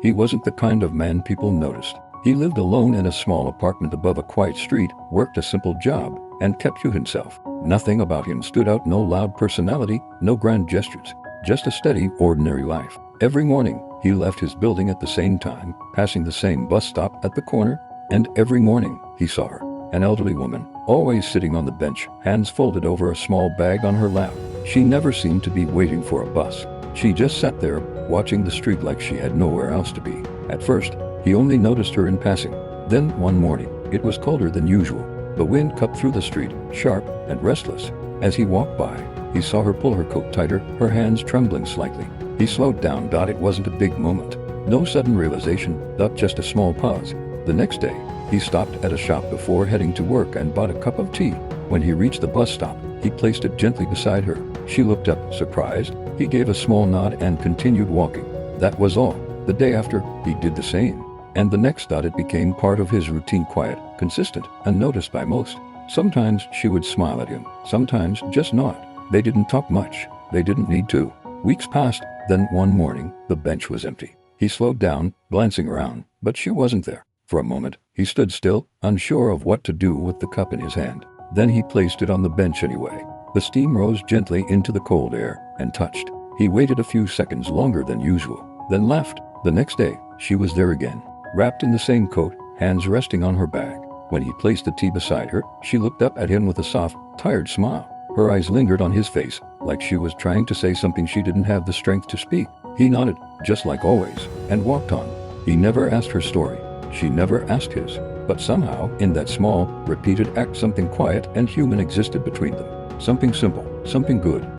He wasn't the kind of man people noticed. He lived alone in a small apartment above a quiet street, worked a simple job, and kept to himself. Nothing about him stood out, no loud personality, no grand gestures, just a steady, ordinary life. Every morning, he left his building at the same time, passing the same bus stop at the corner, and every morning, he saw her, an elderly woman, always sitting on the bench, hands folded over a small bag on her lap. She never seemed to be waiting for a bus. She just sat there, watching the street like she had nowhere else to be. At first, he only noticed her in passing. Then, one morning, it was colder than usual. The wind cut through the street, sharp and restless. As he walked by, he saw her pull her coat tighter, her hands trembling slightly. He slowed down. It wasn't a big moment. No sudden realization, just a small pause. The next day, he stopped at a shop before heading to work and bought a cup of tea. When he reached the bus stop, he placed it gently beside her. She looked up, surprised. He gave a small nod and continued walking. That was all. The day after, he did the same. And the next, it became part of his routine, quiet, consistent, unnoticed by most. Sometimes she would smile at him, sometimes just nod. They didn't talk much. They didn't need to. Weeks passed, then one morning, the bench was empty. He slowed down, glancing around, but she wasn't there. For a moment, he stood still, unsure of what to do with the cup in his hand. Then he placed it on the bench anyway. The steam rose gently into the cold air and touched. He waited a few seconds longer than usual, then left. The next day, she was there again, wrapped in the same coat, hands resting on her bag. When he placed the tea beside her, she looked up at him with a soft, tired smile. Her eyes lingered on his face, like she was trying to say something she didn't have the strength to speak. He nodded, just like always, and walked on. He never asked her story. She never asked his. But somehow, in that small, repeated act, something quiet and human existed between them. Something simple, something good.